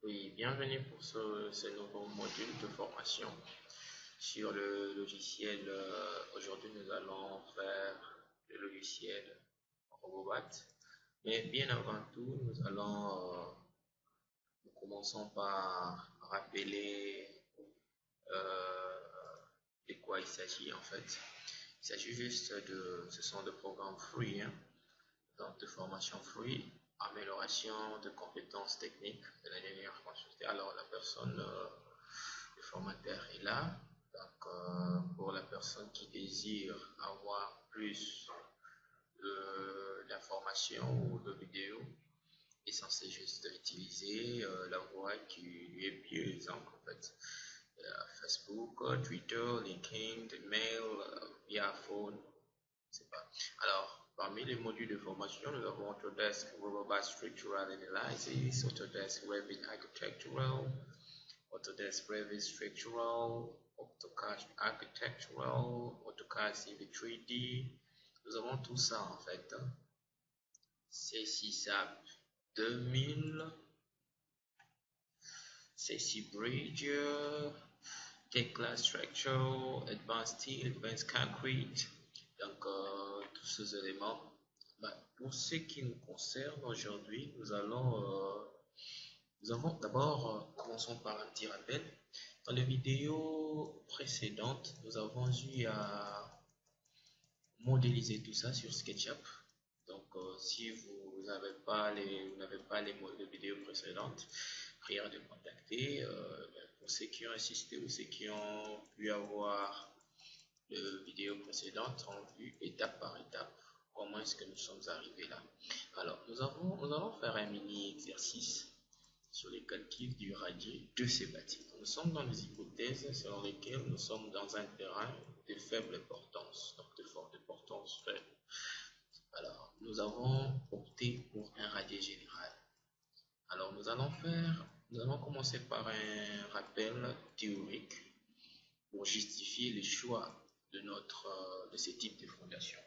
Oui, bienvenue pour ce nouveau module de formation sur le logiciel. Aujourd'hui, nous allons faire le logiciel Robobat. Mais bien avant tout, nous commençons par rappeler euh, de quoi il s'agit en fait. Il s'agit juste ce sont des programmes free, hein, donc de formation free, amélioration de compétences techniques de l'ingénieur consulté. Alors la personne, le formateur est là. Donc pour la personne qui désire avoir plus d'informations ou de vidéos, est censé juste utiliser la voie qui lui est mieux exemple en fait. Facebook, Twitter, LinkedIn, mail, via phone, c'est pas. Alors, parmi les modules de formation, nous avons Autodesk Robot Structural Analysis, Autodesk Revit Architectural, Autodesk Revit Structural, AutoCAD Architectural, AutoCAD CV3D. Nous avons tout ça en fait. C6AP 2000, C6 Bridge, Tekla Structural, Advanced Steel, Advanced Concrete. Donc, tous ces éléments. Pour ce qui nous concerne aujourd'hui, nous avons d'abord, commençons par un petit rappel. Dans les vidéos précédentes, nous avons eu à modéliser tout ça sur SketchUp. Donc, si vous n'avez pas les vidéos précédentes, prière de contacter. Pour ceux qui ont assisté ou ceux qui ont pu avoir les vidéos précédentes, ont vu étape par étape comment est-ce que nous sommes arrivés là. Alors, nous allons faire un mini exercice sur les calculs du radier de ces bâtiments. Nous sommes dans des hypothèses selon lesquelles nous sommes dans un terrain de faible importance, donc de forte importance faible. Alors, nous avons opté pour un radier général. Alors, nous allons commencer par un rappel théorique pour justifier le choix de ce type de fondation,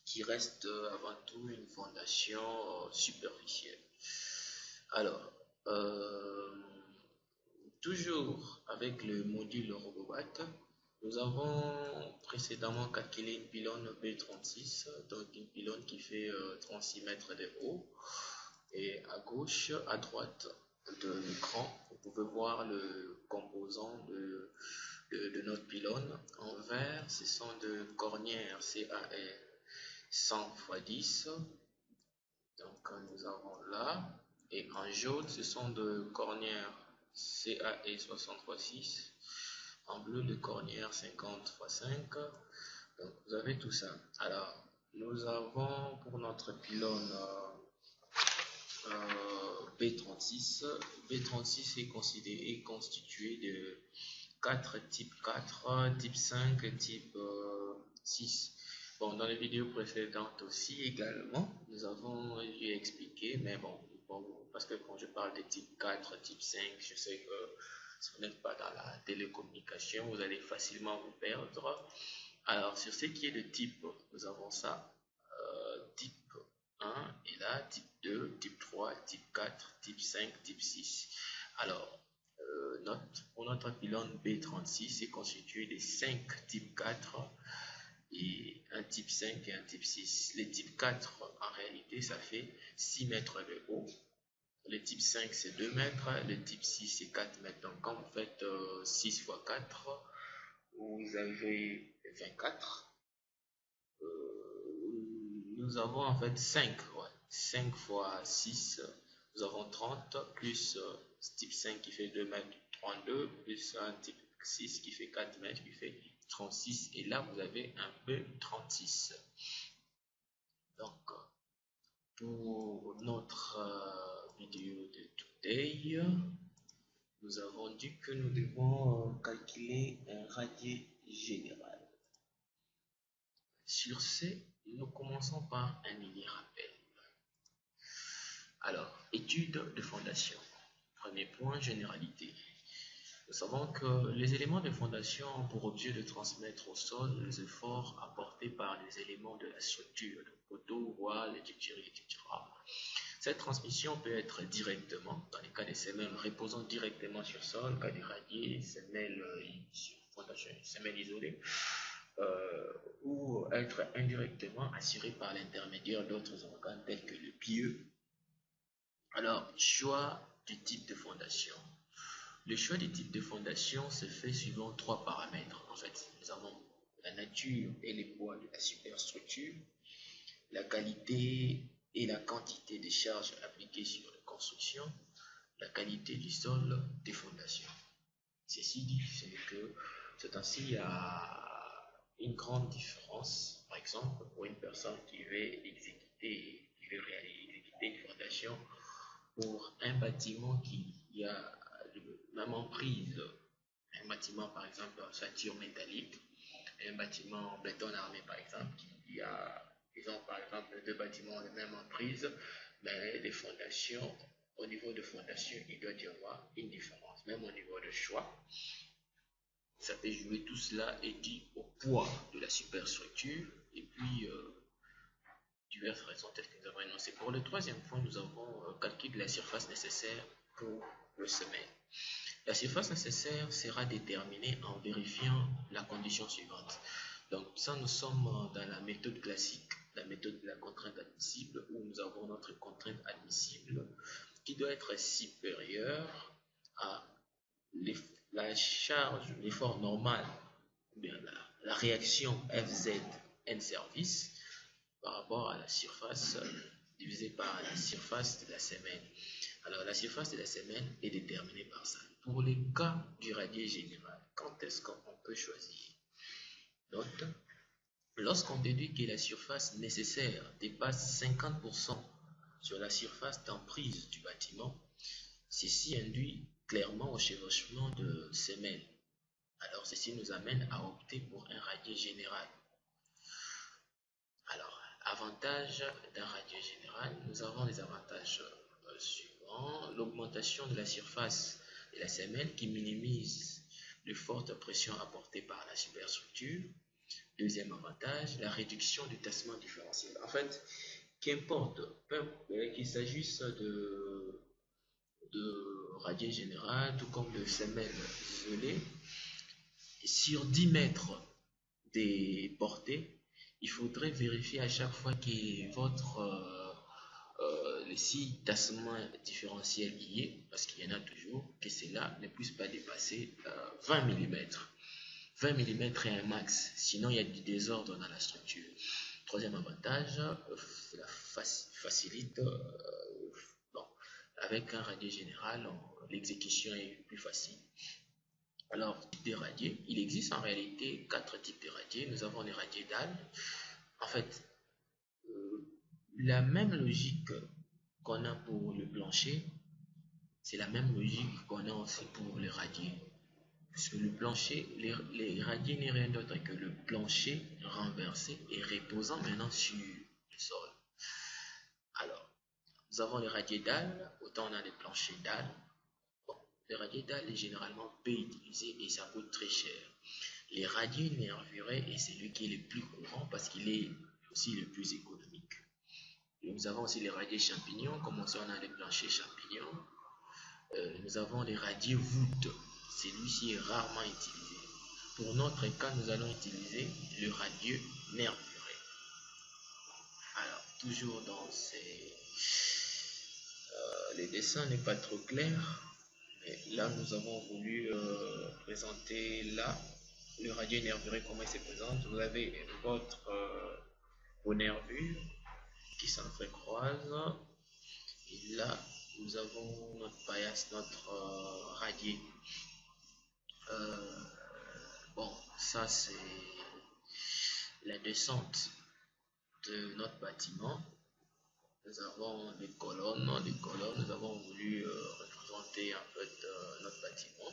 qui reste avant tout une fondation superficielle. Alors, toujours avec le module Robobat, nous avons précédemment calculé une pylône B36, donc une pylône qui fait 36 mètres de haut. Et à gauche, à droite de l'écran, vous pouvez voir le composant de notre pylône. En vert, ce sont de cornières CAR 100 x 10. Donc nous avons là. Et en jaune, ce sont de cornières CAE 60 x 6. En bleu, de cornières 50 x 5. Donc vous avez tout ça. Alors, nous avons pour notre pylône B36. B36 est constitué de 4 type 4, type 5, type 6. Bon, dans les vidéos précédentes aussi également, nous avons expliqué, mais bon, parce que quand je parle de type 4, type 5, je sais que si vous n'êtes pas dans la télécommunication, vous allez facilement vous perdre. Alors, sur ce qui est de type, nous avons ça, type 1 et là, type 2, type 3, type 4, type 5, type 6. Alors, pour notre pylône B36 est constitué de 5 type 4 et un type 5 et un type 6. Le type 4, en réalité, ça fait 6 mètres de haut. Le type 5, c'est 2 mètres. Le type 6, c'est 4 mètres. Donc, quand vous faites 6 x 4, vous avez 24. Nous avons en fait 5, ouais. 5 fois 6, nous avons 30, plus type 5 qui fait 2 mètres, 32, plus un type 6 qui fait 4 mètres, qui fait 36. Et là, vous avez un peu 36. Donc, pour notre vidéo de today, nous avons dit que nous devons calculer un radier général. Sur ce, nous commençons par un mini rappel. Alors, étude de fondation. Premier point, généralité. Nous savons que les éléments de fondation ont pour objet de transmettre au sol les efforts apportés par les éléments de la structure, le poteau, voile, etc. Cette transmission peut être directement, dans les cas des semelles reposant directement sur sol, cas des radiers, semelles sur fondation, semelles isolées, ou être indirectement assurée par l'intermédiaire d'autres organes tels que le pieu. Alors, choix du type de fondation. Le choix du type de fondation se fait suivant trois paramètres. En fait, nous avons la nature et les poids de la superstructure, la qualité et la quantité des charges appliquées sur la construction, la qualité du sol des fondations. Ceci dit, c'est que c'est ainsi il y a une grande différence, par exemple, pour une personne qui veut exécuter une fondation pour un bâtiment qui a la même emprise, un bâtiment par exemple en ceinture métallique, un bâtiment en béton armé par exemple, qui a, disons par exemple, deux bâtiments de même emprise, mais les fondations, au niveau de fondation, il doit y avoir une différence, même au niveau de choix. Ça peut jouer, tout cela est dû au poids de la superstructure et puis diverses raisons telles que nous avons énoncées. Pour le troisième point, nous avons calculé la surface nécessaire pour le semelle. La surface nécessaire sera déterminée en vérifiant la condition suivante. Donc ça, nous sommes dans la méthode classique, la méthode de la contrainte admissible, où nous avons notre contrainte admissible qui doit être supérieure à la charge, l'effort normal, ou bien la réaction FZ N service par rapport à la surface divisée par la surface de la semelle. Alors la surface de la semelle est déterminée par ça. Pour les cas du radier général, quand est-ce qu'on peut choisir? Note, lorsqu'on déduit que la surface nécessaire dépasse 50% sur la surface d'emprise du bâtiment, ceci induit clairement au chevauchement de semelles. Alors ceci nous amène à opter pour un radier général. Alors, avantage d'un radier général, nous avons les avantages suivants. L'augmentation de la surface de la semelle qui minimise les fortes pressions apportées par la superstructure. Deuxième avantage, la réduction du tassement différentiel. En fait, qu'importe qu'il s'agisse de radier général, tout comme de semelle isolée, sur 10 mètres des portées, il faudrait vérifier à chaque fois que votre si tassement différentiel y est, parce qu'il y en a toujours, que cela ne puisse pas dépasser 20 mm. 20 mm est un max, sinon il y a du désordre dans la structure. Troisième avantage, cela facilite, bon, avec un radier général, l'exécution est plus facile. Alors, type de radier, il existe en réalité 4 types de radiers. Nous avons les radiers dalles. En fait, la même logique qu'on a pour le plancher, c'est la même logique qu'on a aussi pour les radiers. Parce que le plancher, les radiers n'est rien d'autre que le plancher renversé et reposant maintenant sur le sol. Alors, nous avons les radiers dalles, autant on a les planchers dalles. Bon, les radiers dalles est généralement peu utilisé et ça coûte très cher. Les radiers nervurés est celui qui est le plus courant parce qu'il est aussi le plus économique. Et nous avons aussi les radiers champignons, comme aussi on a les planchers champignons. Nous avons les radiers voûtes, celui-ci est rarement utilisé. Pour notre cas, nous allons utiliser le radieux nervuré. Alors, toujours dans ces... les dessins n'est pas trop clair, mais là nous avons voulu présenter là le radieux nervuré, comment il se présente. Vous avez vos nervures qui s'entrecroisent et là nous avons notre paillasse, notre radier. Bon, ça c'est la descente de notre bâtiment. Nous avons des colonnes, nous avons voulu représenter en fait notre bâtiment.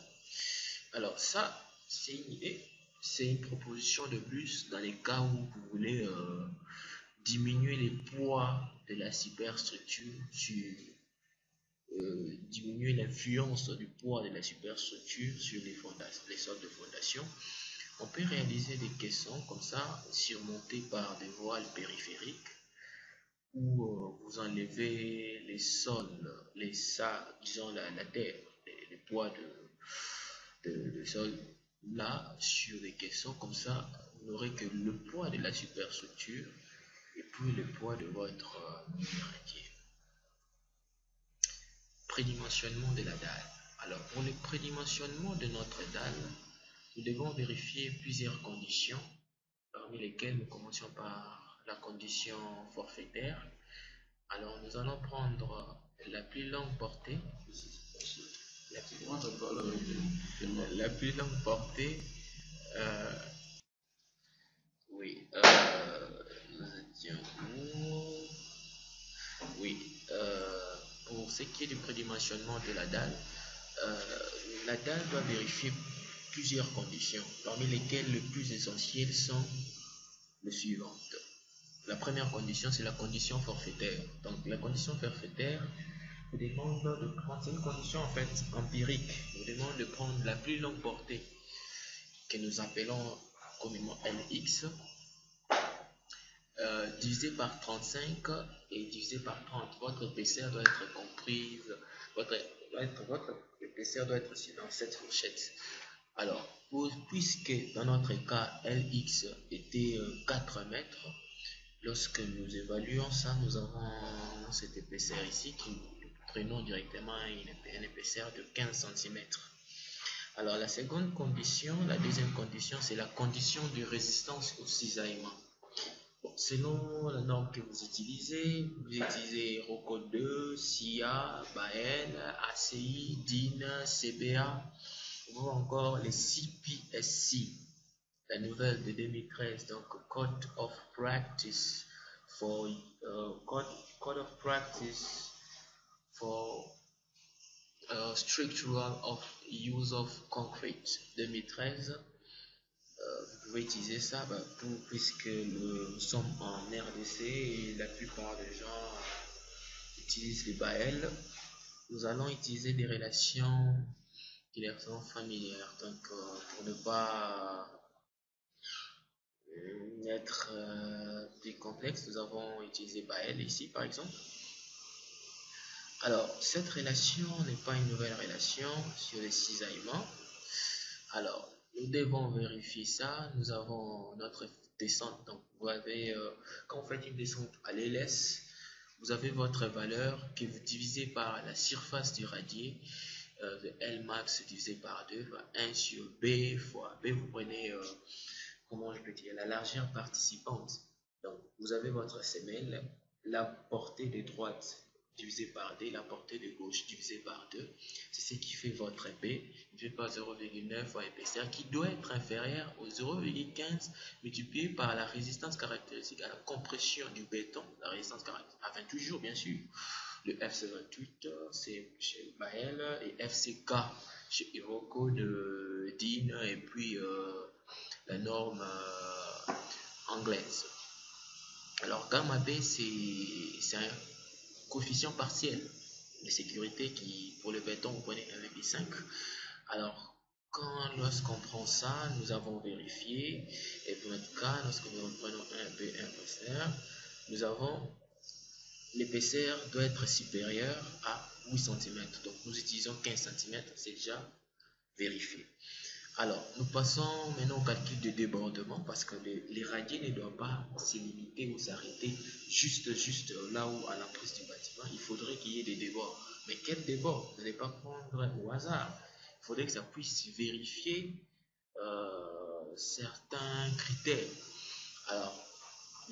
Alors ça, c'est une idée, c'est une proposition de plus dans les cas où vous voulez diminuer les poids de la superstructure diminuer l'influence du poids de la superstructure sur les sols de fondation. On peut réaliser des caissons comme ça, surmontés par des voiles périphériques, où vous enlevez les sols, disons la terre, les poids de sol là sur les caissons, comme ça vous n'aurez que le poids de la superstructure et puis le poids de votre radier. Prédimensionnement de la dalle. Alors pour le prédimensionnement de notre dalle, nous devons vérifier plusieurs conditions, parmi lesquelles nous commençons par la condition forfaitaire. Alors nous allons prendre la plus longue portée. La plus longue portée. Oui. Nous étions où? Oui. Pour ce qui est du prédimensionnement de la dalle doit vérifier plusieurs conditions, parmi lesquelles les plus essentielles sont les suivantes. La première condition, c'est la condition forfaitaire. Donc, la condition forfaitaire vous demande de prendre, c'est une condition en fait empirique, vous demande de prendre la plus longue portée que nous appelons communément LX, divisé par 35 et divisé par 30. Votre épaisseur doit être comprise, votre épaisseur doit être aussi dans cette fourchette. Alors, puisque dans notre cas, LX était 4 mètres, lorsque nous évaluons ça, nous avons cette épaisseur ici qui nous prenons directement une épaisseur de 15 cm. Alors, la deuxième condition, c'est la condition de résistance au cisaillement. Bon, selon la norme que vous utilisez ROCO 2, SIA, BAEL, ACI, DIN, CBA, ou encore les CPSC, la nouvelle de 2013, donc Code of Practice for Structural of Use of Concrete 2013. Vous pouvez utiliser ça puisque nous sommes en RDC et la plupart des gens utilisent les BAEL. Nous allons utiliser des relations qui leur sont familières. Donc, pour ne pas être plus complexe, nous avons utilisé BAEL ici par exemple. Alors, cette relation n'est pas une nouvelle relation sur les cisaillements. Alors, nous devons vérifier ça. Nous avons notre descente. Donc, vous avez, quand vous faites une descente à l'LS, vous avez votre valeur que vous divisez par la surface du radier de Lmax divisé par 2, 1 sur B fois B. Vous prenez, comment je peux dire, la largeur participante. Donc, vous avez votre semelle, la portée de droite divisé par D, la portée de gauche divisé par 2. C'est ce qui fait votre B, divisé par 0,9 fois épaisseur, qui doit être inférieur au 0,15 multiplié par la résistance caractéristique à la compression du béton, la résistance caractéristique, enfin toujours bien sûr, le FC28, c'est chez BAEL, et FCK chez ROCO de DIN, et puis la norme anglaise. Alors gamma B, c'est un coefficient partiel de sécurité qui, pour le béton, vous prenez 1,5. Alors, lorsqu'on prend ça, nous avons vérifié, et pour notre cas, lorsque nous prenons un peu épaisseur, nous avons l'épaisseur doit être supérieure à 8 cm. Donc, nous utilisons 15 cm, c'est déjà vérifié. Alors, nous passons maintenant au calcul de débordement parce que les radiers ne doivent pas se limiter ou s'arrêter juste là où à l'emprise du bâtiment. Il faudrait qu'il y ait des débords. Mais quel débord? Ne pas prendre au hasard. Il faudrait que ça puisse vérifier certains critères. Alors,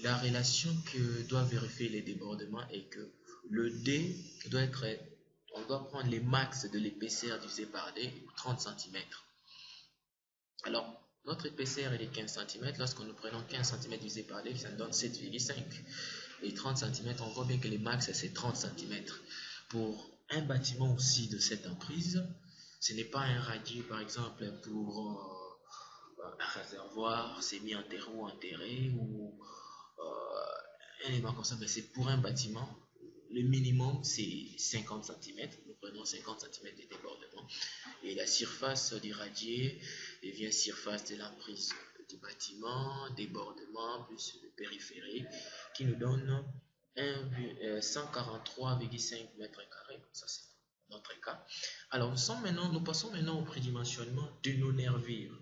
la relation que doit vérifier les débordements est que le D doit être, on doit prendre les max de l'épaisseur divisé par D, 30 cm. Alors, notre épaisseur est de 15 cm. Lorsque nous prenons 15 cm divisé par D, ça nous donne 7,5. Et 30 cm, on voit bien que les max, c'est 30 cm. Pour un bâtiment aussi de cette emprise, ce n'est pas un radier, par exemple, pour un réservoir semi-enterré ou enterré, ou un élément comme ça, mais c'est pour un bâtiment. Le minimum, c'est 50 cm. Nous prenons 50 cm de débordement. Et la surface du radier devient surface de l'emprise du bâtiment, débordement, plus le périphérique, qui nous donne 143,5 mètres carrés. Ça, c'est notre cas. Alors, nous passons maintenant au prédimensionnement de nos nervures.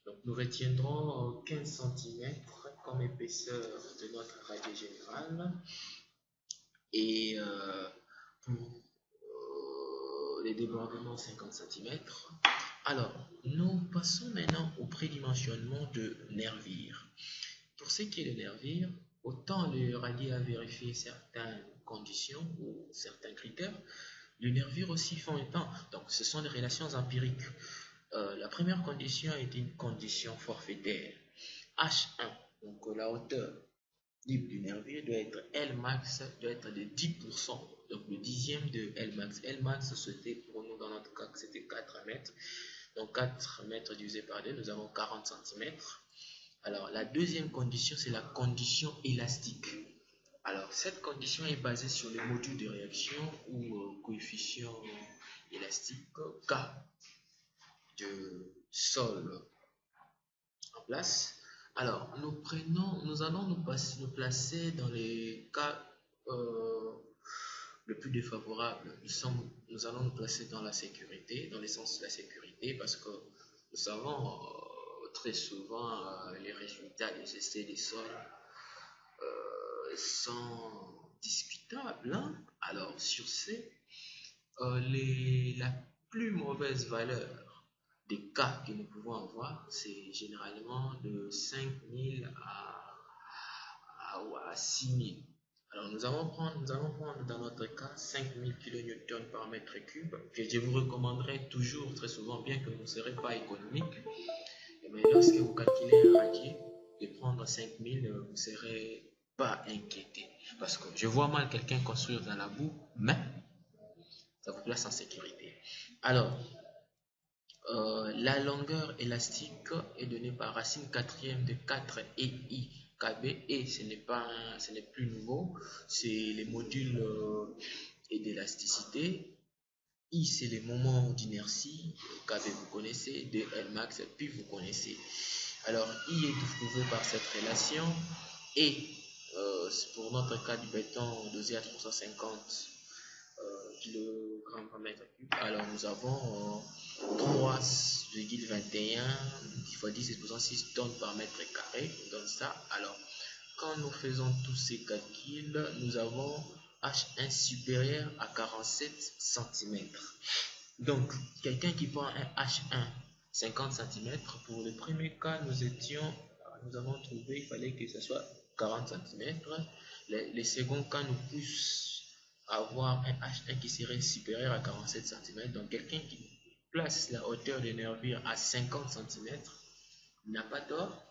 Donc, nous retiendrons 15 cm comme épaisseur de notre radier général. Et pour les débordements 50 cm. Alors, nous passons maintenant au prédimensionnement de nervures. Pour ce qui est de nervures, autant le radier a vérifié certaines conditions ou certains critères, les nervures aussi font un temps. Donc, ce sont des relations empiriques. La première condition est une condition forfaitaire. H1, donc la hauteur libre du nervure doit être Lmax, doit être de 10%. Donc, le dixième de Lmax. Lmax, c'était pour nous, dans notre cas, c'était 4 mètres. Donc, 4 mètres divisé par 2, nous avons 40 cm. Alors, la deuxième condition, c'est la condition élastique. Alors, cette condition est basée sur le module de réaction ou coefficient élastique K de sol en place. Alors, nous allons nous placer dans les cas le plus défavorable. Nous allons nous placer dans la sécurité, dans l'essence de la sécurité, parce que nous savons très souvent les résultats des essais des sols sont discutables. Hein? Alors, sur ces, la plus mauvaise valeur des cas que nous pouvons avoir, c'est généralement de 5000 à 6000. Alors, nous allons prendre dans notre cas 5000 kN par mètre cube, que je vous recommanderais toujours, très souvent, bien que vous ne serez pas économique. Mais lorsque vous calculez un radier, de prendre 5000, vous ne serez pas inquiété. Parce que je vois mal quelqu'un construire dans la boue, mais ça vous place en sécurité. Alors, la longueur élastique est donnée par racine quatrième de 4 EI KB, et ce n'est plus nouveau, c'est les modules et d'élasticité. I, c'est les moments d'inertie, KB vous connaissez, de Lmax, puis vous connaissez. Alors, I est trouvé par cette relation, et pour notre cas du béton dosé à 350 kg par mètre cube, alors nous avons 3,21 x 10 tonnes par mètre carré, on donne ça. Alors, quand nous faisons tous ces calculs, nous avons H1 supérieur à 47 cm. Donc, quelqu'un qui prend un H1 50 cm, pour le premier cas, nous avons trouvé, il fallait que ce soit 40 cm. Les seconds cas nous poussent à avoir un H1 qui serait supérieur à 47 cm. Donc, quelqu'un qui place la hauteur des nervures à 50 cm n'a pas tort.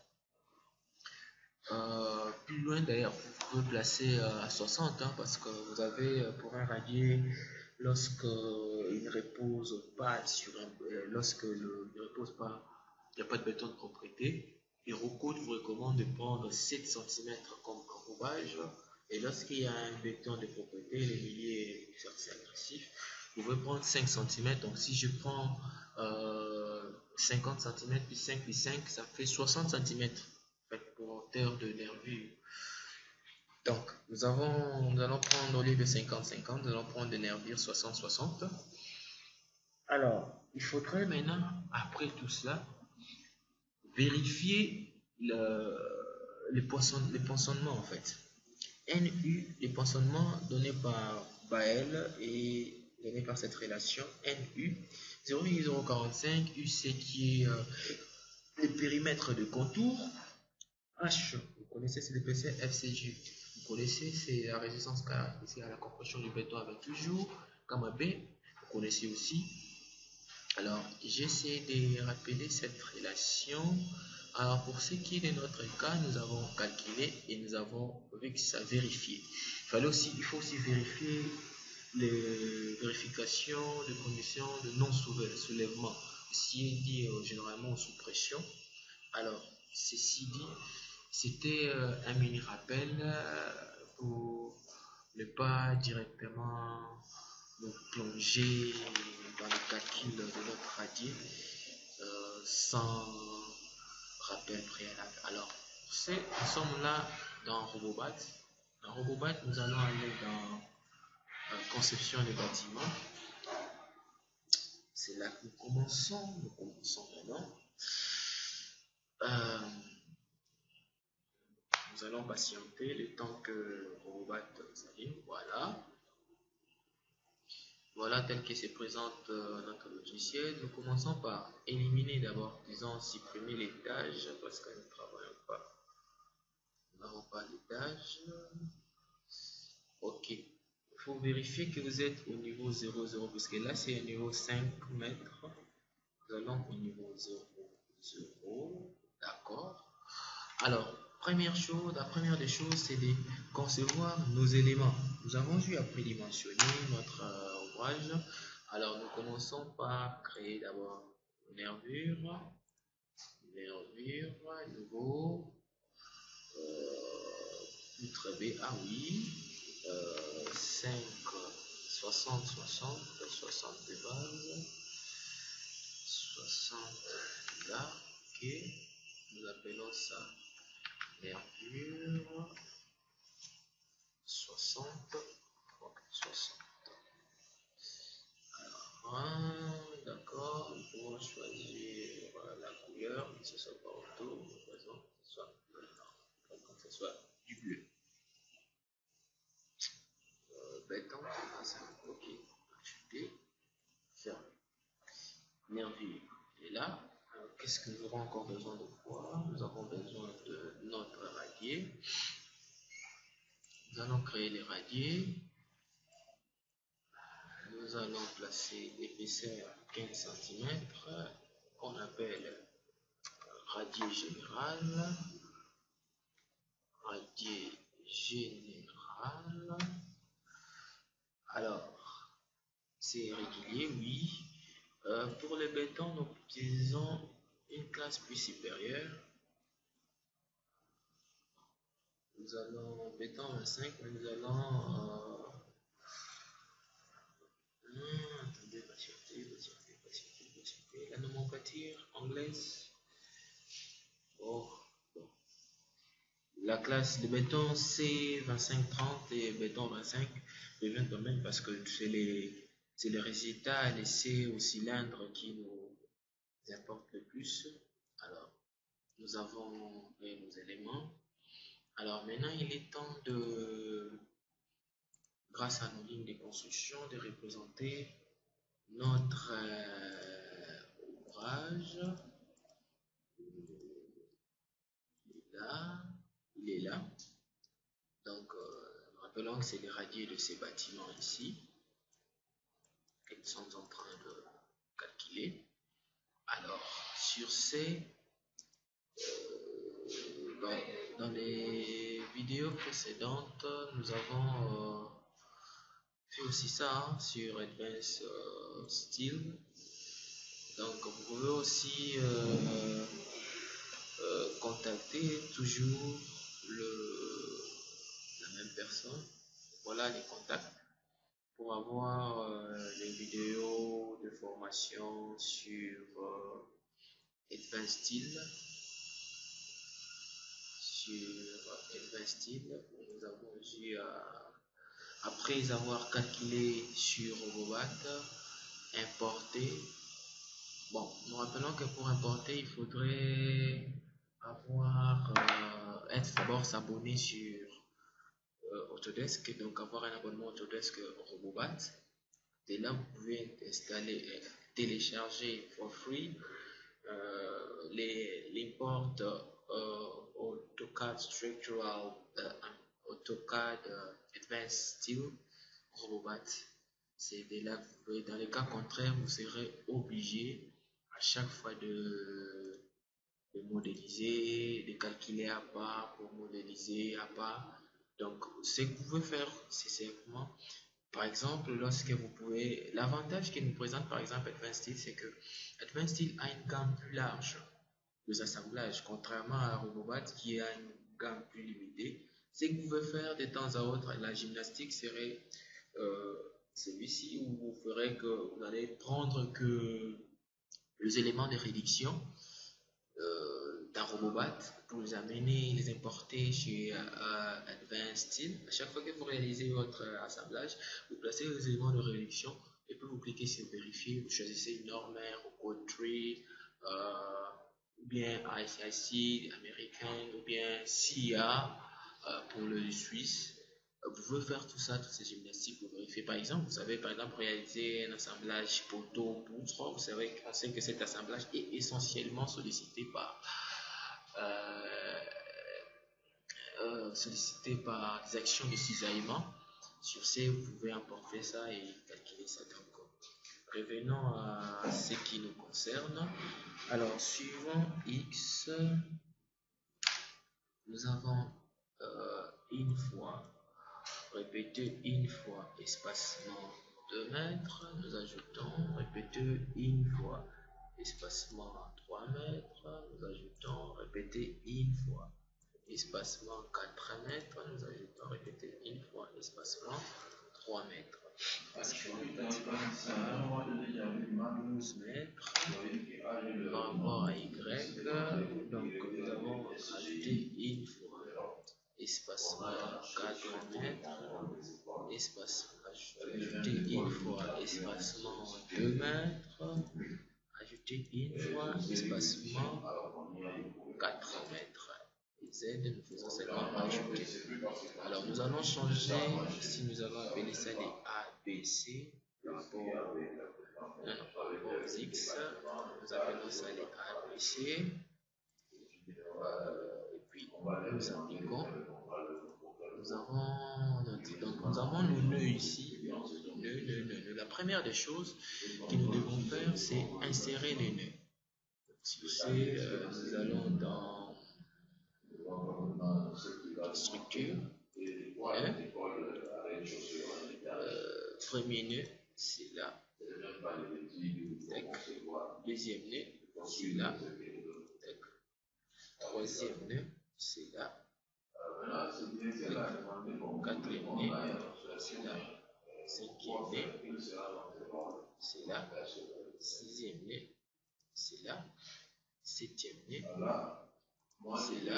Plus loin d'ailleurs, vous pouvez placer à 60, hein, parce que vous avez pour un radier, lorsque il ne repose pas ne repose pas, il n'y a pas de béton de propriété, Eurocode vous recommande de prendre 7 cm comme enrobage, et lorsqu'il y a un béton de propriété, les milliers c'est agressif, vous pouvez prendre 5 cm. Donc si je prends 50 cm puis 5 puis 5, ça fait 60 cm pour hauteur de nervure. Donc, nous allons prendre, au lieu de 50-50, nous allons prendre des nervures 60-60. Alors, il faudrait maintenant, après tout cela, vérifier les poinçonnements en fait. NU, les poinçonnements donnés par Bael et donnés par cette relation NU 0,045, UC qui est le périmètre de contour. H, vous connaissez, c'est l'épaisseur FCG. Vous connaissez, c'est la résistance caractéristique à la compression du béton avec toujours. Gamma B, vous connaissez aussi. Alors, j'essaie de rappeler cette relation. Alors, pour ce qui est de notre cas, nous avons calculé et nous avons vu que ça vérifié. Il faut aussi vérifier les vérifications de conditions de non-soulèvement. Ceci est dit généralement sous pression. Alors, ceci dit, c'était un mini rappel pour ne pas directement nous plonger dans le calcul de notre radier sans rappel préalable. Alors, nous sommes là dans Robobat, Dans Robobat, nous allons aller dans conception des bâtiments. C'est là que nous commençons. Nous commençons maintenant. Nous allons patienter le temps que Robobat s'allume. Voilà. Voilà tel que se présente notre logiciel. Nous commençons par éliminer d'abord, disons, supprimer les tâches parce que nous ne travaillons pas. Nous n'avons pas les tâches. Ok. Il faut vérifier que vous êtes au niveau 0,0 parce que là c'est au niveau 5 mètres. Nous allons au niveau 0,0. D'accord. Alors, la première des choses, c'est de concevoir nos éléments. Nous avons vu après dimensionner notre ouvrage. Alors, nous commençons par créer d'abord une nervure, nouveau, poutre B, ah oui, 5, 60, 60, 60 de base, 60 là, ok, nous appelons ça nervure 60. Alors, d'accord, nous pouvons choisir la couleur, que ce soit pas autour, par exemple, que ce soit que ce soit du bleu. Béton, ok, acheter, ferme. Nervure est là. Qu'est-ce que nous aurons encore besoin de voir? Nous avons besoin de notre radier. Nous allons créer les radiers. Nous allons placer l'épaisseur 15 cm qu'on appelle radier général. Alors, c'est régulier, oui. Pour le béton, nous utilisons une classe plus supérieure. Nous allons béton 25, mais nous allons attendez, patientez. La nomenclature anglaise. Oh, bon. La classe de béton C2530 et béton 25 devient quand même parce que c'est les résultats laissés au cylindre qui nous importent le plus. Alors, nous avons nos éléments. Alors maintenant, il est temps de, grâce à nos lignes de construction, de représenter notre ouvrage. Il est là. Donc, rappelons que c'est les radiers de ces bâtiments ici que nous sommes en train de calculer. Alors, sur ces, dans les vidéos précédentes, nous avons fait aussi ça hein, sur Advanced Steel. Donc, vous pouvez aussi contacter toujours la même personne. Voilà les contacts pour avoir les vidéos de formation sur Advanced Steel. Nous avons eu après avoir calculé sur Robobat, importer. Bon, nous rappelons que pour importer, il faudrait avoir être d'abord s'abonner sur Autodesk, donc avoir un abonnement Autodesk Robobat. Et là, vous pouvez installer, télécharger for free l'import AutoCAD Structural, AutoCAD Advanced Steel Robobat. C'est de là que vous pouvez, dans les cas contraires, vous serez obligé à chaque fois de modéliser, de calculer à part pour modéliser à part. Donc, ce que vous pouvez faire, c'est simplement, par exemple, lorsque vous pouvez, l'avantage qu'il nous présente par exemple Advanced Steel, c'est que Advanced Steel a une gamme plus large de assemblage, contrairement à Robobat qui a une gamme plus limitée. Ce que vous pouvez faire de temps à autre, la gymnastique serait celui-ci où vous ferez que vous allez prendre que les éléments de réduction d'un Robobat pour les amener, les importer chez Advanced Steel. À chaque fois que vous réalisez votre assemblage, vous placez les éléments de réduction et puis vous cliquez sur vérifier, vous choisissez une norme mère ou code tree, ou bien ICIC américain, ou bien CIA pour le Suisse. Vous pouvez faire tout ça, toutes ces gymnastiques pour vérifier. Par exemple, vous savez par exemple réaliser un assemblage poteau-poutre. Vous savez, on sait que cet assemblage est essentiellement sollicité par des actions de cisaillement. Sur ce, vous pouvez emporter ça et calculer ça. Donc, revenons à ce qui nous concerne. Alors, suivant X, nous avons une fois, répéter une fois, espacement 2 mètres, nous ajoutons, répéter une fois, espacement 3 mètres, nous ajoutons, répéter une fois, espacement 4 mètres, nous ajoutons, répéter une fois, espacement 3 mètres. Parce que le bâtiment a 12 mètres par rapport à Y, donc nous avons ajouté une fois, espacement 4 mètres, ajouter une fois, espacement 2 mètres, ajouter une fois, espacement 4 mètres. Et Z, nous faisons seulement ajouter. Alors nous allons changer, ici nous allons appeler ça les ABC par rapport aux X, nous appelons ça les ABC. Et puis nous appliquons. Nous avons nos nœuds ici. Nœuds. La première des choses que nous devons faire, c'est insérer les nœuds. Sur ce, nous allons dans structure. Premier nœud, c'est là. Deuxième nœud, c'est là. Troisième nœud, c'est là. Quatrième nœud, c'est là. Cinquième nœud, c'est là. Sixième nœud, c'est là. Septième nœud, c'est là.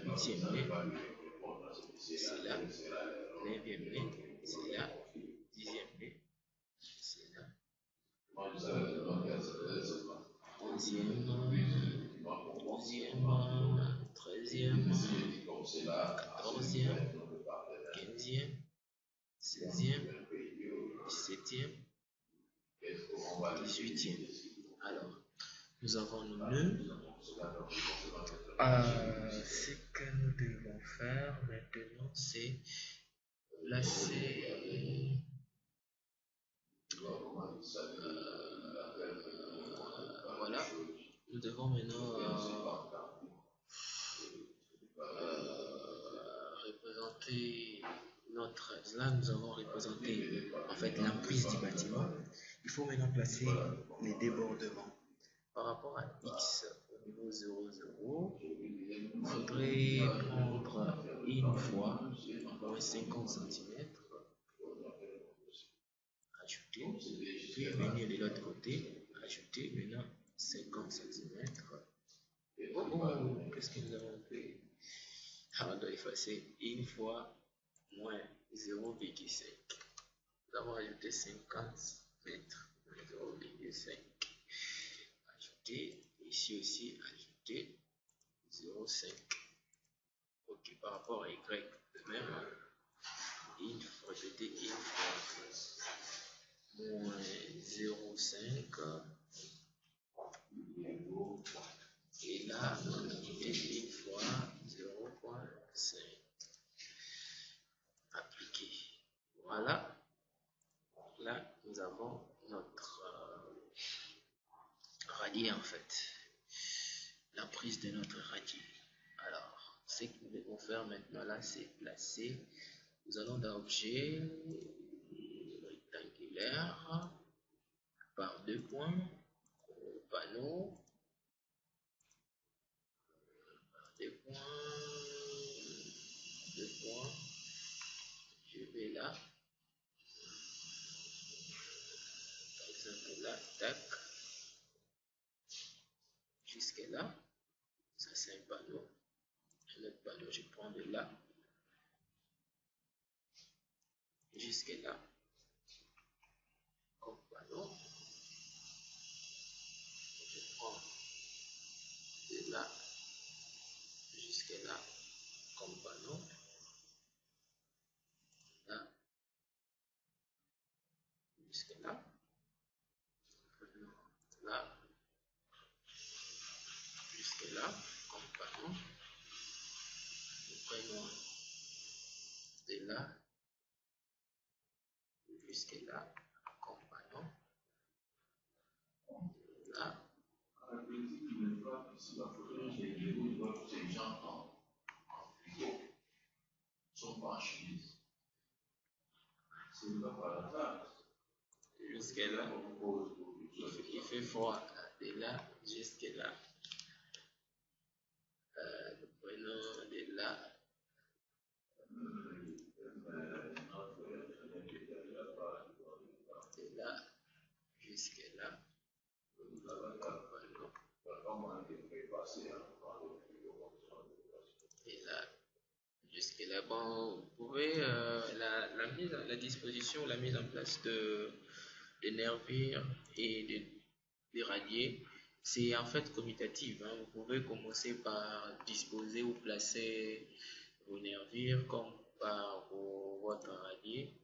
Huitième nœud, c'est là. Neuvième nœud, c'est là. Dixième nœud, c'est là. Onzième, douzième, treizième, quatorzième, quinzième, seizième, dix-septième, dix-huitième. Alors, nous avons nos nœuds. Ce que nous devons faire maintenant, c'est placer voilà, nous devons maintenant représenter notre. Là, nous avons représenté en fait l'emprise du bâtiment. Il faut maintenant placer les débordements. Par rapport à X au niveau 0, 0, il faudrait prendre une fois au moins 50 cm, ajouter, puis venir de l'autre côté, ajouter maintenant 50 cm. Qu'est-ce que nous avons fait? On doit effacer une fois moins 0,5. Nous avons ajouté 50 mètres, 0,5. Ajouter, ici aussi, ajouter 0,5. Ok, par rapport à Y, de même, il faut répéter une fois moins 0,5. Et là, ajouter une fois 0,5. Appliquer. Voilà. Là, nous avons notre radier en fait. La prise de notre radier. Alors, ce que nous devons faire maintenant là, c'est placer. Nous allons dans objet rectangulaire par 2 points, panneau, 2 points, 2 points. Je vais là. Par exemple là, tac. Jusque là. Ça, c'est un panneau. Un autre panneau, je prends de là jusqu'à là comme panneau. Je prends de là jusqu'à là comme panneau. Là jusqu'à là. Là jusqu'à là comme panneau. Nous prenons de là jusqu'à là comme panneau. Là. Jusqu'à là, il fait froid de là jusqu'à là. Nous prenons de là jusqu'à là. Et là jusqu'à là. Bon, vous pouvez la mise à la disposition, la mise en place de nervures et de radiers, c'est en fait commutatif. Hein. Vous pouvez commencer par disposer ou placer vos nervures comme par votre radier.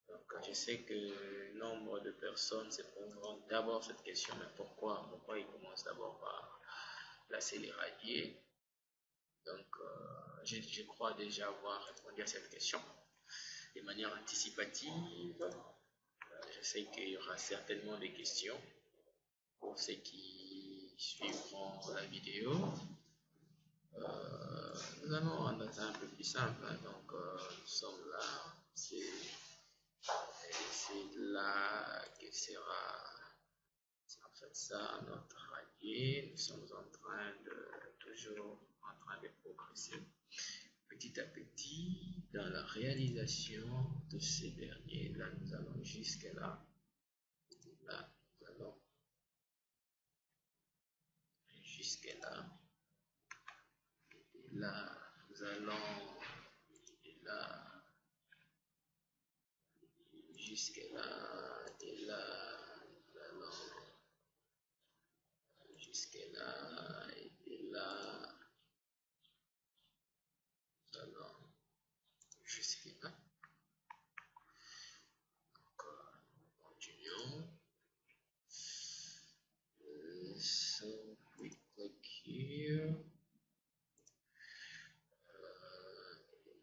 Donc, je sais que nombre de personnes se poseront d'abord cette question, mais pourquoi ils commencent d'abord par placer les radiers? Donc, je crois déjà avoir répondu à cette question de manière anticipative. Je sais qu'il y aura certainement des questions pour ceux qui suivront la vidéo. Nous allons rendre ça un peu plus simple. Hein. Donc, nous sommes là. C'est là que sera en fait ça notre radier. Nous sommes toujours en train de progresser petit à petit dans la réalisation de ces derniers. Là, nous allons jusqu'à là. Là, nous allons jusqu'à là. Et là, nous allons là jusqu'à là. Et là, nous allons jusqu'à là. Et là, nous allons jusqu'à là. Encore, continuons. So we click here.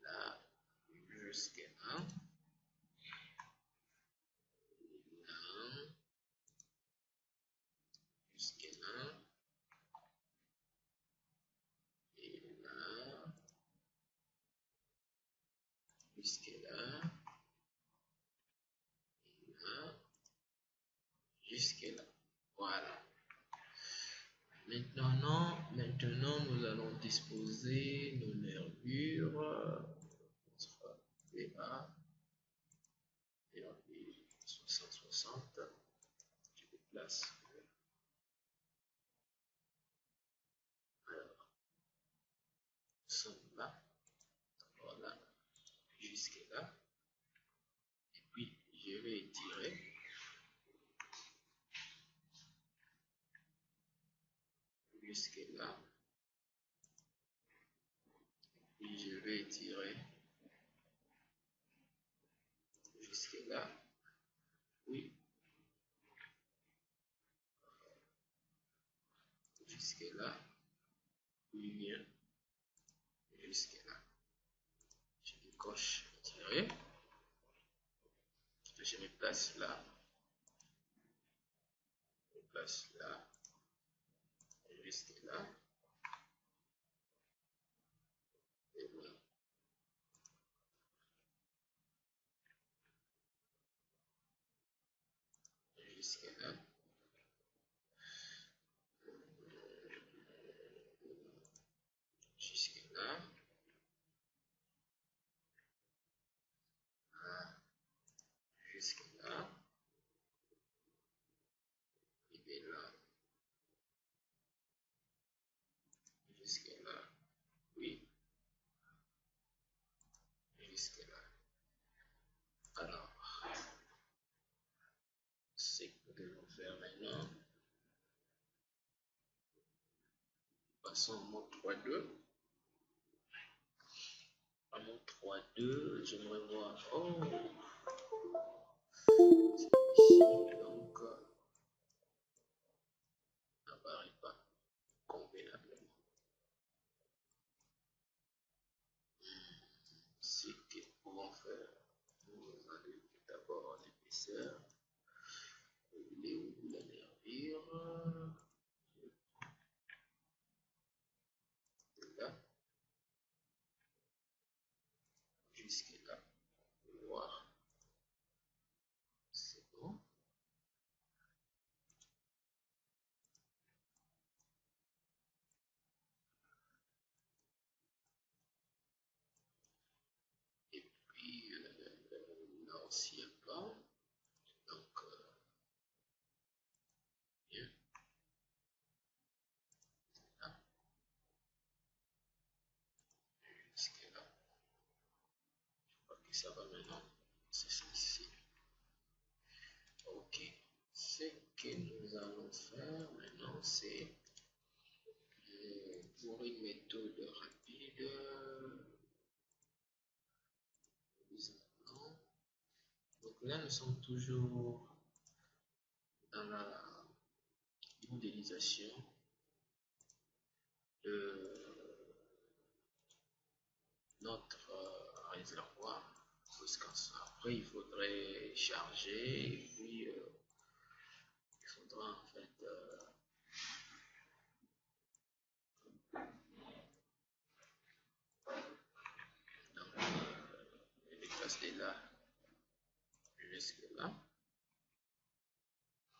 Là, jusqu'à là. Jusqu'à là. Et là. Jusqu'à là. Et là. Jusqu'à là. Voilà. Maintenant, nous allons disposer nos nervures. VA, nervure 60-60. Je déplace. Alors, nous sommes là. Voilà. Jusqu'à là. Et puis, je vais étirer. Jusqu'à là. Puis, je vais étirer. Jusqu'à là. Oui. Jusqu'à là. Oui, bien. Jusqu'à là. Je décoche, étirer. Je me place là. Je me place là. Jusqu'à là. Et voilà. Jusqu'à là. Jusqu'à là. Jusqu'à là. Et bien là. jusque là, oui, jusque là. Alors, ce que nous devons faire maintenant, passons au mode 3.2. À mode 3.2, j'aimerais voir, oh, ici, donc, n'apparaît pas convenablement. Ce que nous pouvons faire, nous allons d'abord l'épaisseur, les où la nervure, là, jusque là, voir, c'est bon. Et puis, là aussi, il n'y a pas. Donc, bien, là, jusque là. Je crois que ça va maintenant. C'est ceci. Ok. Ce que nous allons faire maintenant, c'est pour une méthode rapide. Donc là, nous sommes toujours dans la modélisation de notre réservoir. Après, il faudrait charger et puis il faudra en fait déplacer là jusque là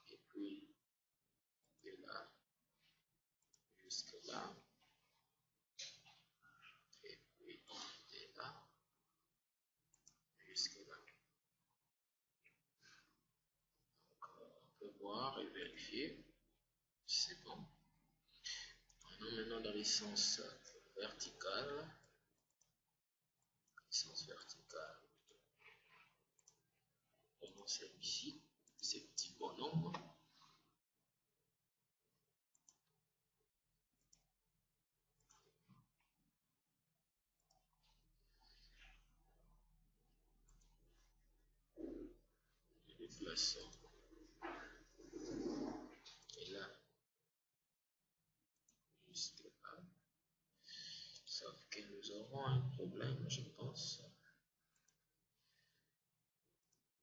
et puis de là jusque là et puis de là jusque là. Donc, on peut voir et vérifier si c'est bon. Maintenant dans le sens vertical, prenons celui-ci, ces petits bonhommes. Déplaçons et là jusque là. Sauf que nous aurons un problème, je pense.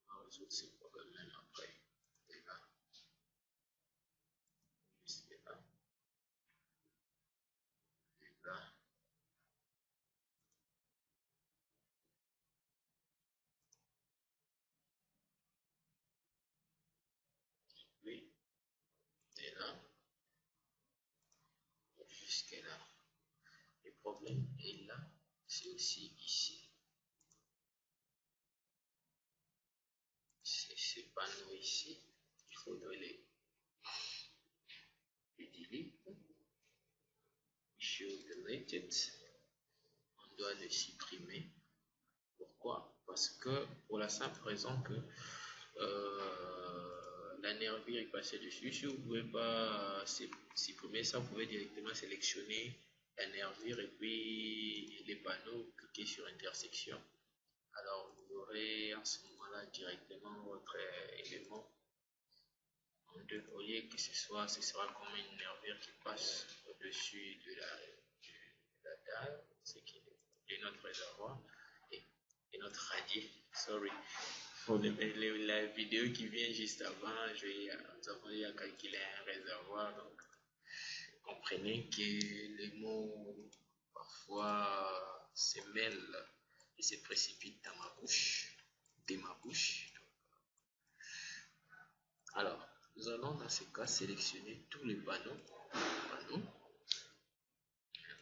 On va résoudre ce problème même après. Et là, jusque là, et là, oui, et là, jusque là. Le problème est là, c'est aussi ici. Ces panneaux ici, il faudrait les delete. Show deleted. On doit les supprimer. Pourquoi? Parce que pour la simple raison que la nervure est passée dessus. Si vous ne pouvez pas supprimer ça, vous pouvez directement sélectionner la nervure et puis les panneaux, cliquer sur intersection. Alors vous aurez en ce moment-là directement votre élément en deux. Au lieu que ce sera comme une nervure qui passe au-dessus de la dalle, ce qui est notre réservoir et notre radier. Sorry. Pour la vidéo qui vient juste avant, nous avons eu à calculer un réservoir. Donc, comprenez que les mots parfois se mêlent et se précipitent dans ma bouche, de ma bouche. Alors, nous allons dans ce cas sélectionner tous les panneaux.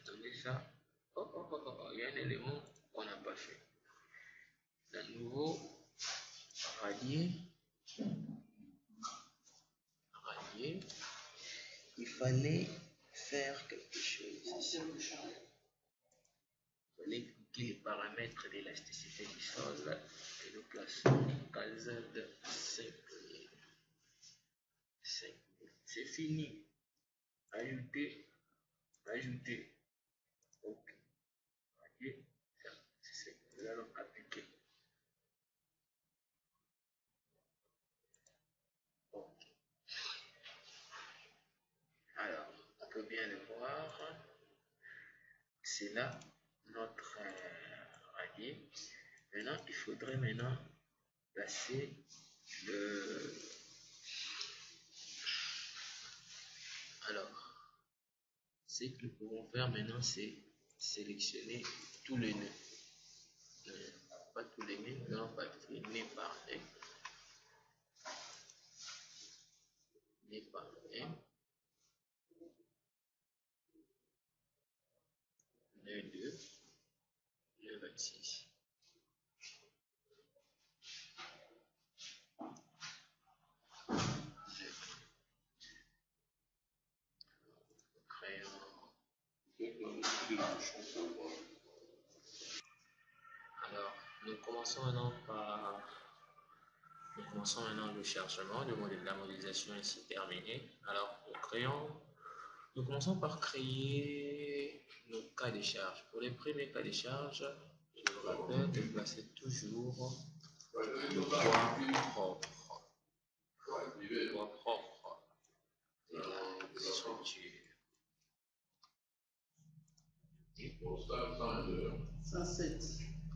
Donner ça. Il y a un élément qu'on n'a pas fait. À nouveau, radier. Il fallait faire quelque chose. chose ici. Vous allez cliquer les paramètres d'élasticité du sol et le classement KZ 5000. C'est fini. Ajouter. Ajouter. OK. OK. Nous allons appliquer. OK. Alors, on peut bien le voir. C'est là notre radier. Maintenant, il faudrait placer le... Alors, ce que nous pouvons faire maintenant, c'est sélectionner tous les nœuds. Pas tous les nœuds, nous allons passer nœud par nœud. Nœud par nœud. Nœud 2. Nœud 26. Alors, nous commençons maintenant le chargement. La modélisation est ici terminée. Alors, nous commençons par créer nos cas de charge. Pour les premiers cas de charge, je vous rappelle de placer toujours le poids propre. Le poids propre de la structure.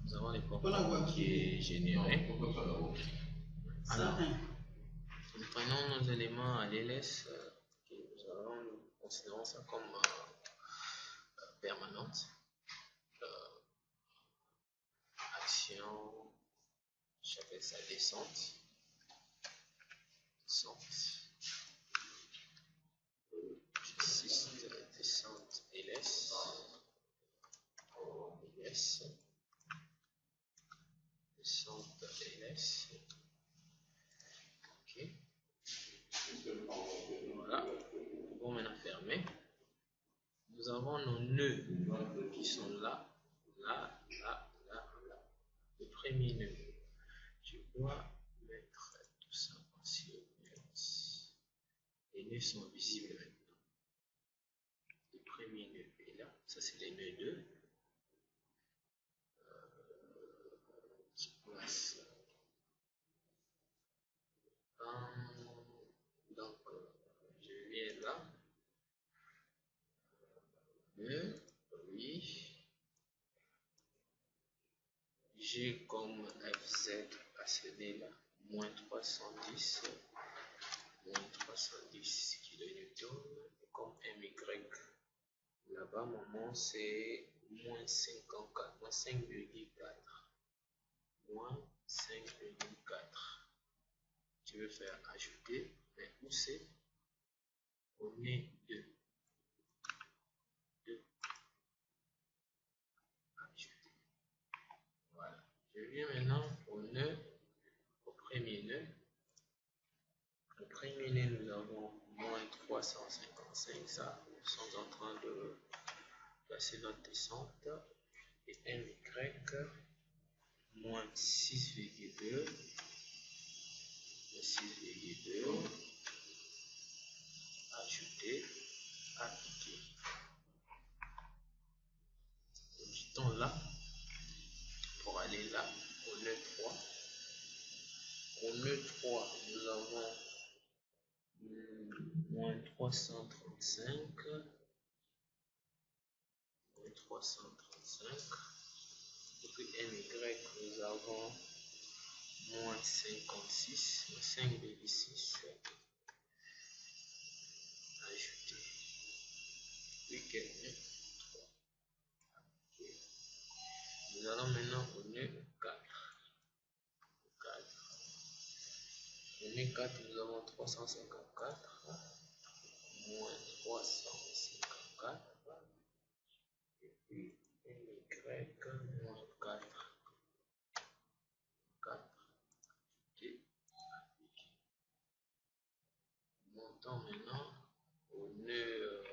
Nous avons les poids propres qui est généré. Alors, nous prenons nos éléments à l'LS, nous considérons ça comme permanente. Action, j'appelle ça descente. J'assiste descente LS. Descente LS. OK. Voilà. Nous pouvons maintenant fermer. Nous avons nos nœuds qui sont là. Le premier nœud. Je dois mettre tout ça sur LS. Les nœuds sont visibles maintenant. Le premier nœud est là. Ça, c'est les nœuds 2. Je place. Donc, je viens là. Oui. J'ai comme FZ à ce nez là, moins 310 kN. Comme MY là-bas, moment c'est moins 54, moins 5,4. Moins 5,4. Je vais faire ajouter, mais où c'est? On est 2. Ajouter. Voilà. Je viens maintenant au premier nœud. Au premier nœud, nous avons moins 355. Ça, nous sommes en train de placer notre descente. Et MY, moins 6,2. 6,2. Ajouter, appliquer. Nous quittons là pour aller là au nœud 3. Au nœud 3, nous avons moins 335. Moins 335. Et puis MY, nous avons moins 56. 5,6. Ajouter. Puis nœud 3. Okay. Nous allons maintenant au nœud 4. Au nœud 4, nous avons 354. Moins 354. Et puis MY, moins 4. 4. Et appliquer. Montons maintenant au nœud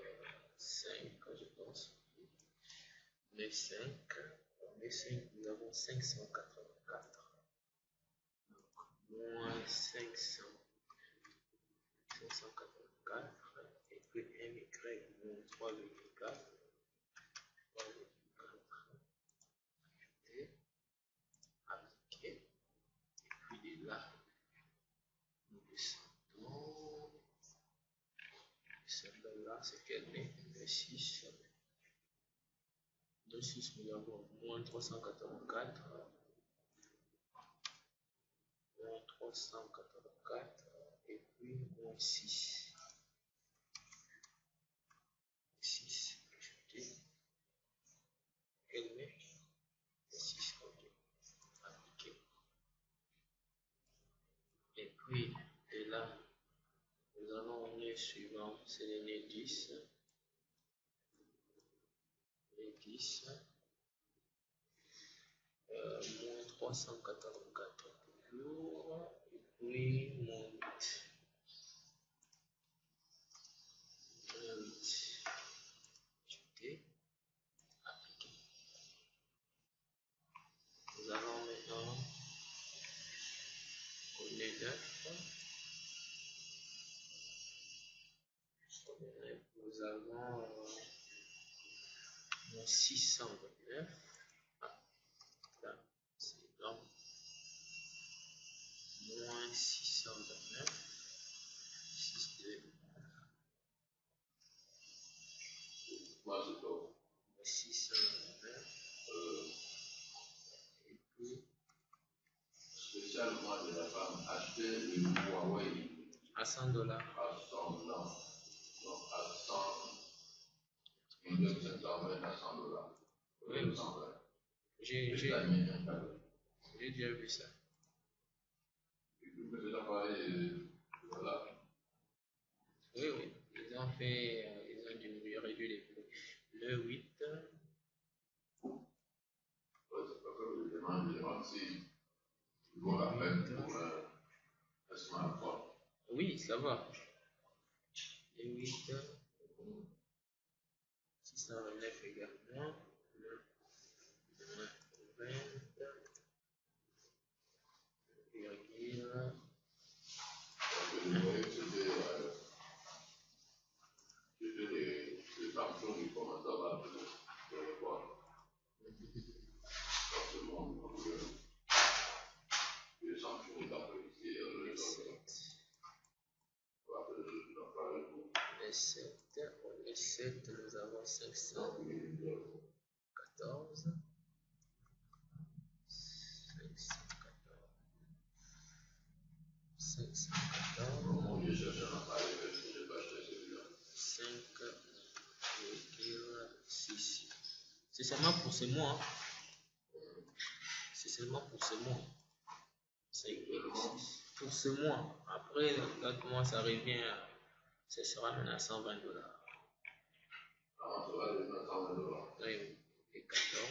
5. Je peux les 5. Les 5, nous avons 584. Donc, moins 584. Et puis MY moins 3,4. Appliqué. Et puis de là, nous descendons. Celle-là, c'est quelle est le 6. Le 6, nous avons moins 384. Moins 384. Et puis moins 6. 6. Ajouter. Quelle est le 6. Ok. Appliqué. Et puis de là, nous allons au nœud suivant, c'est le nœud 10. Les 10. Moins 384 toujours. Et puis moins 8. Moins 8. Ajouter. Appliquer. Nous allons maintenant au nœud 9. Nous avons 629. Ah, là, c'est donc moins 629. 6 2. Moi, c'est tout. 629. Et puis, spécialement de la femme, acheter le Huawei à $100. À 100, non. Donc, à 100. J'ai déjà vu ça. Oui, oui. Ils ont dû réduire les prix. Le 8. Oui, ça va. Le 8. 629 également. 20. Les 7, nous avons 514. 5,6. C'est seulement pour ce mois. C'est seulement pour ce mois. 5,6. Pour ce mois. Après, quand comment ça revient, ce sera maintenant à $120. Oui, et 14.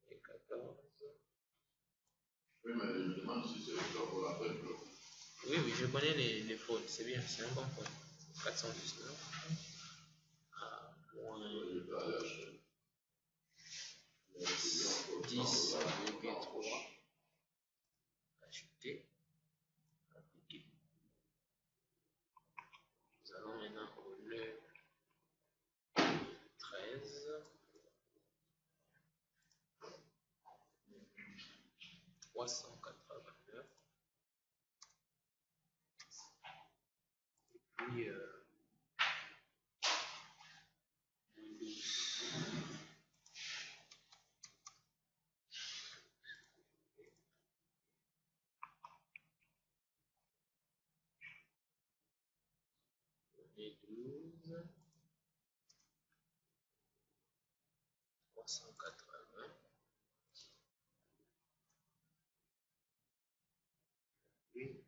Et 14. Oui, mais je me demande si c'est pour la peine. Oui, oui, je connais les fautes. C'est bien, c'est un bon point. 419. À moins 10,3. Ajouter. Appliquer. Nous allons maintenant au nœud 13. 389. Et puis 12. Et 12. 380. Et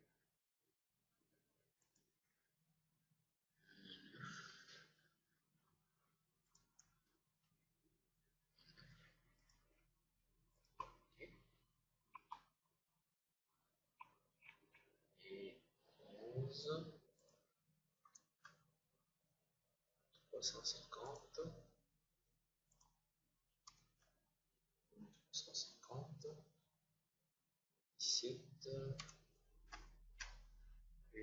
11. 350. -18. Il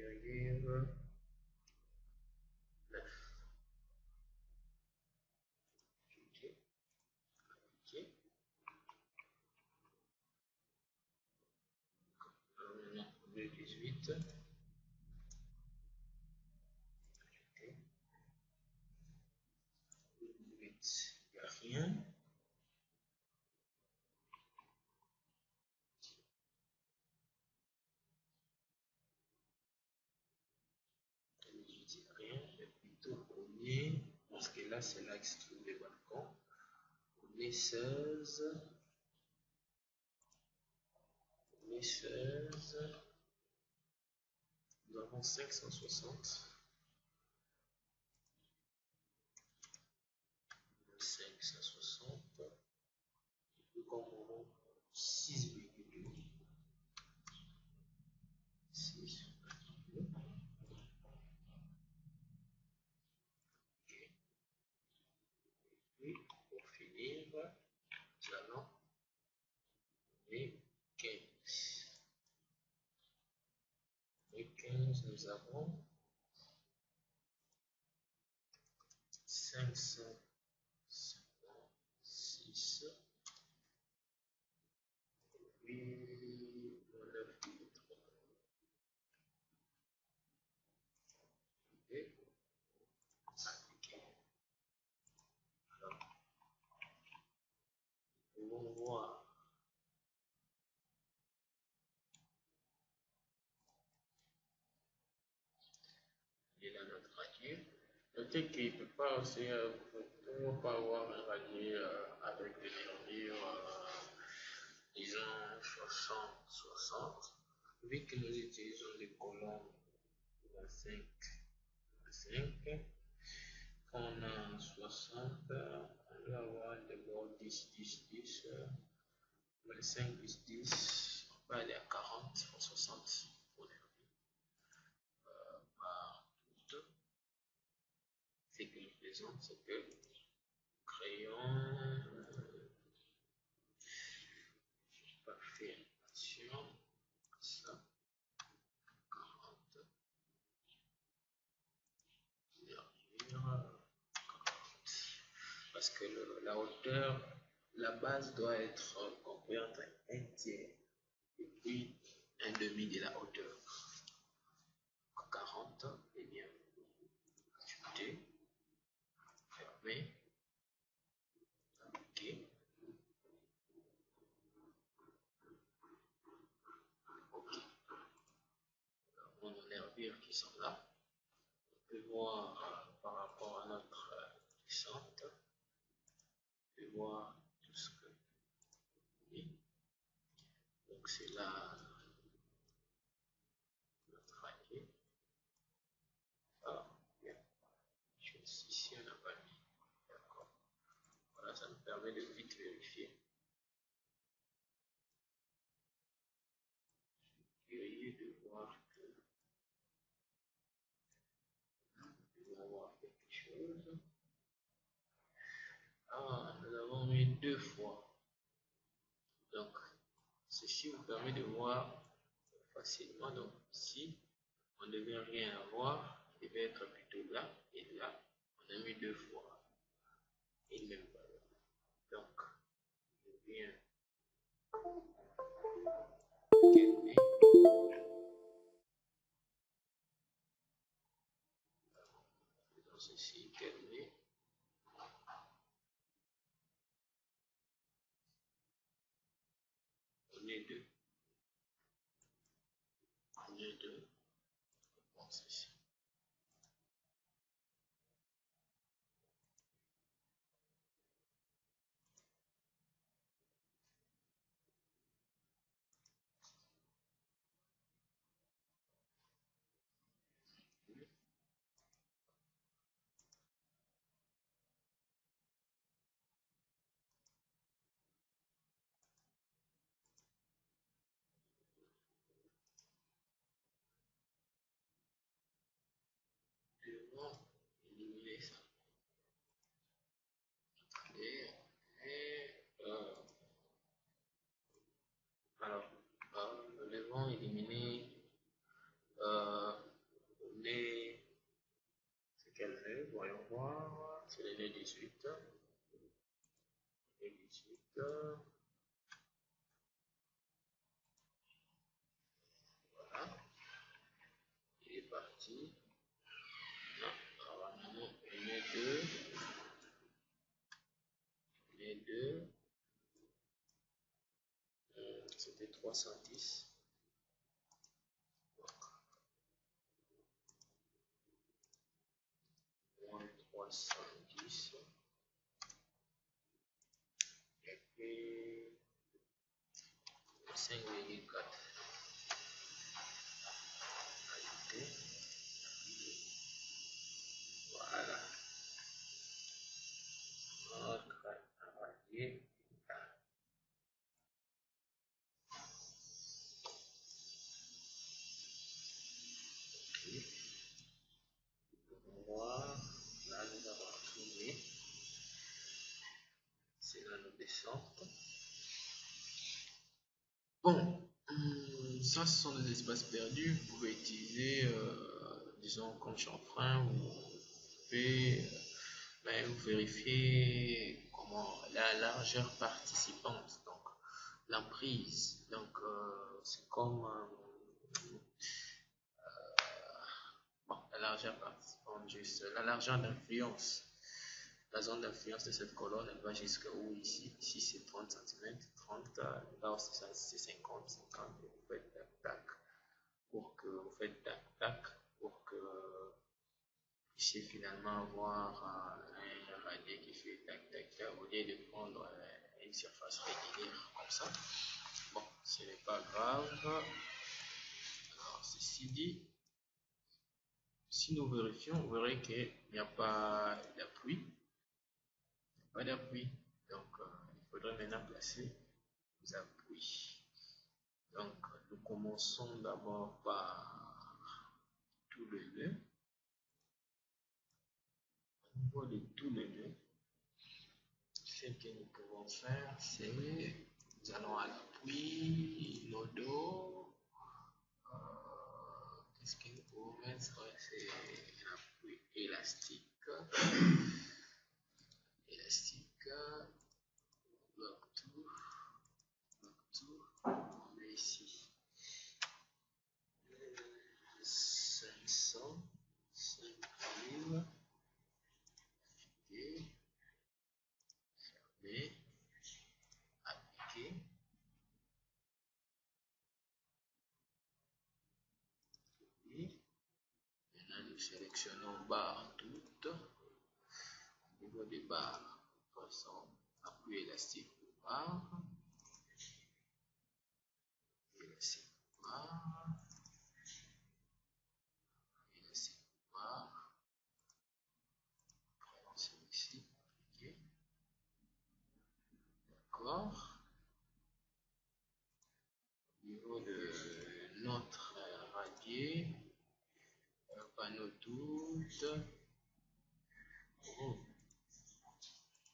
n'y a rien. Rien, mais plutôt on est, parce que là c'est là que se trouve les balcons. On est 16. On est 16. Nous avons 560. 560. Nous avons 6,2. 6. Et pour finir, nous allons les 15. Les 15, nous avons 556. Puis, on a et appliquer. Alors, nous pouvons voir il a notre radier. Notez qu'il ne peut pas aussi, ne pas avoir un radier avec des nervures, disons 60-60. Vu que nous utilisons des colonnes 25, 25, quand on a 60, on doit avoir d'abord 10, 10, 10, 25 plus 10, on peut aller à 40 pour 60 pour les par tout. Ce que nous faisons, c'est que nous créons parfait animation, ça, 40, nervure, parce que la hauteur, la base doit être comprise entre un tiers et puis un demi de la hauteur. 40, et bien, ajouter, fermer, appliquer, OK. On a nos nervures qui sont là. On peut voir par rapport à notre descente, on peut voir tout ce que oui. Donc c'est là notre radier. Alors, bien. Ici, on n'a pas mis. D'accord. Voilà, ça nous permet de vite vérifier. Curieux de voir que nous devons voir quelque chose. Ah, nous avons mis 2 fois. Donc, ceci vous permet de voir facilement. Donc, ici, on ne devait rien avoir. Il devait être plutôt là et là. On a mis 2 fois. Et même pas là. Donc, je viens calmer. Dans ceci, calmer. On est 2. On est 2. Bon, ceci. voir, c'est le 18. Le 18. Voilà, il est parti. Non, normalement, les deux, c'était 310. Moins 310. Et puis 5,4. Ajouter. Voilà. Notre radier. On va voir. Là, nous avons tourné. C'est là nos descentes. Bon, ça ce sont des espaces perdus. Vous pouvez utiliser, disons, comme chanfrein, vous pouvez vous vérifiez comment la largeur participante, donc l'emprise. Donc, c'est comme bon, la largeur participante, juste la largeur d'influence. La zone d'influence de cette colonne, elle va jusqu'à où ici? Ici, c'est 30 cm. 30, là aussi, c'est 50, 50. Et vous faites tac, tac, pour que vous faites tac, tac, pour que vous puissiez finalement avoir un radier qui fait tac, tac, tac, au lieu de prendre une surface régulière comme ça. Bon, ce n'est pas grave. Alors, ceci dit, si nous vérifions, vous verrez qu'il n'y a pas d'appui. Pas d'appui. Donc, il faudrait maintenant placer les appuis. Donc, nous commençons d'abord par tout le nœud. Au niveau de tout le nœud, ce que nous pouvons faire, c'est nous allons à l'appui, nos dos. Qu'est-ce que nous pouvons mettre? C'est l'appui élastique. Élastique. Bloc tout. On met ici 500, 5000, et fermer, appliquer. Et maintenant nous sélectionnons barre toute. Au niveau des barres, façon appui élastique pour barre. Élastique pour barre. Élastique pour barre. Prenons celui-ci, appliquer. D'accord. Au niveau de notre radier, panneau toute. Oh,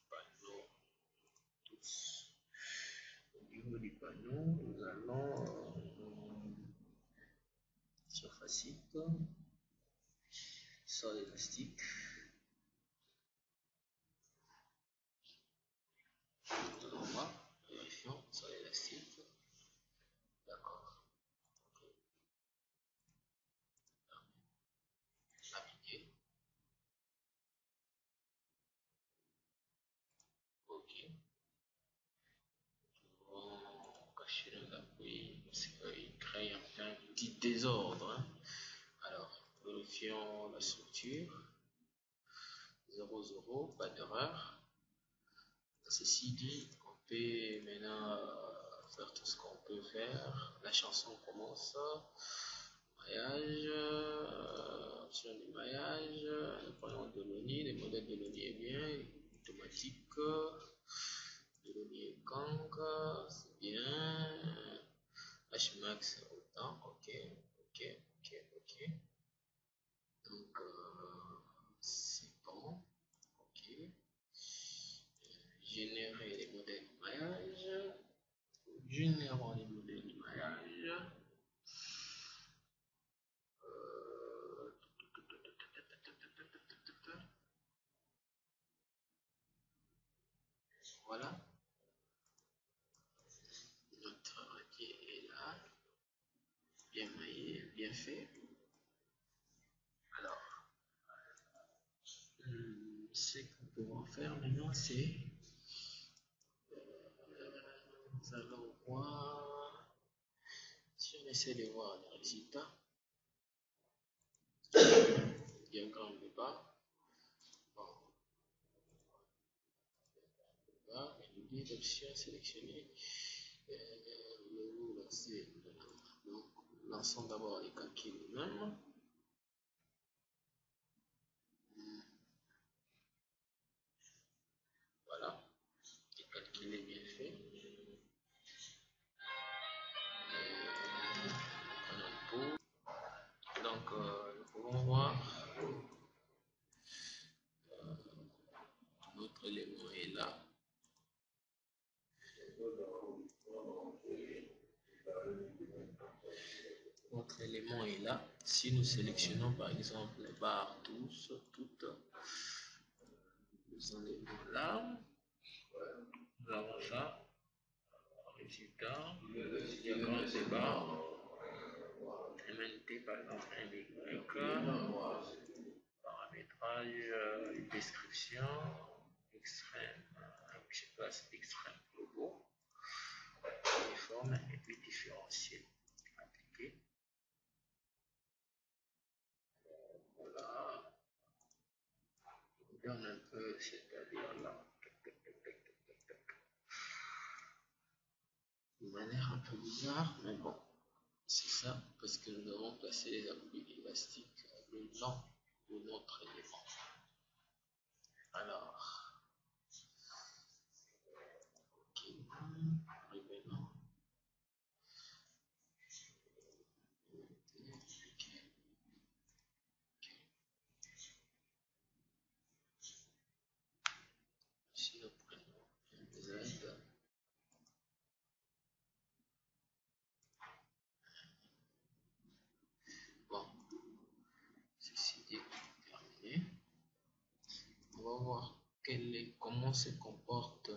panneau tous. Au niveau du panneau, nous allons surfacite, sol élastique. On va vérifions sol élastique. D'accord. Ok. Appliquer. Ok. On va cacher les appuis parce qu'il crée un petit désordre. Hein. Alors, vérifions la structure. 0, 0, pas d'erreur. Ceci dit, on peut maintenant faire tout ce qu'on peut faire. La chanson commence. Maillage, option du maillage. Nous prenons de l'ONI. Le modèle de l'ONI est bien. Automatique. De l'ONI est Kang. C'est bien. Hmax autant. Ok. Donc, c'est bon. Ok. Générer les modèles de maillage. Générons les modèles de maillage. Voilà. Notre radier est là. Bien maillé, bien fait. Alors, ce que nous pouvons faire maintenant, c'est nous allons voir si on essaie de voir les résultats. Diagramme de bas. Bon. Là, il nous dit l'option sélectionnée. Nous lancer. Donc, lançons d'abord les calculs nous-mêmes. Voilà, les calculs est bien fait. Donc, nous pouvons voir notre élément est là. Notre élément est là. Si nous sélectionnons par exemple les barres tous, toutes, nous en avons là. Nous avons ça. Résultat, diagramme des barres. MNT par exemple, paramétrage, description, extrême, je passe extrême globaux, uniforme et puis différentiel. Appliqué. Voilà. On donne un peu, c'est-à-dire là, de manière un peu bizarre, mais bon, c'est ça, parce que nous avons placé les aiguilles élastiques le long de notre élément. Alors, ok, revenons. Si nous prenons un Z, bon, ceci est terminé. On va voir comment se comporte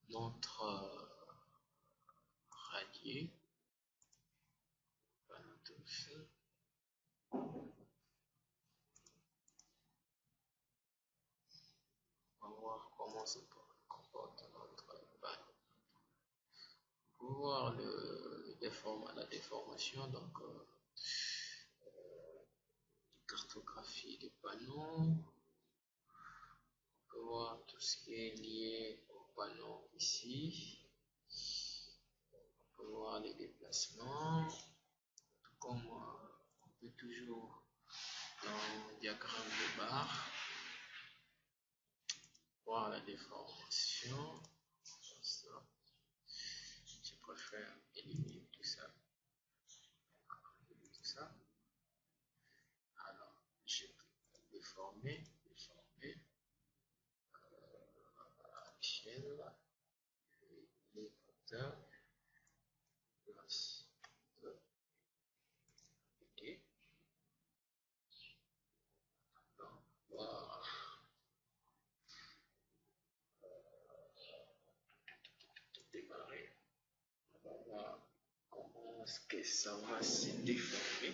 notre radier. On va voir comment se comporte notre panneau. Pour voir la déformation, donc cartographie des panneaux. On peut voir tout ce qui est lié au panneau ici. On peut voir les déplacements. Tout comme on peut toujours dans le diagramme de barre voir la déformation. Ça. Je préfère éliminer tout ça. Alors, je vais déformer, à l'échelle, l'équateur, place. Ok. Donc, voilà. Démarrer. On va voir comment est-ce que ça va se déformer.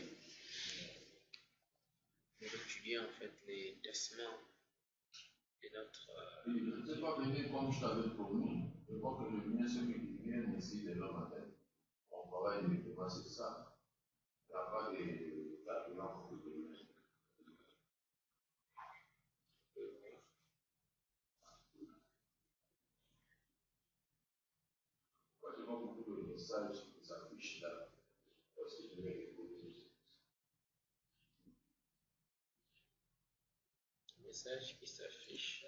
Pour étudier en fait les déciments de notre. Je ne sais pas venir comme je t'avais promis. Je crois que le mien, ceux qui viennent ici demain matin, on travaille uniquement sur ça. Il n'y a pas d'argument pour venir. Je vois beaucoup de messages qui s'affichent là. Parce que je vais les poser. Message qui s'affiche.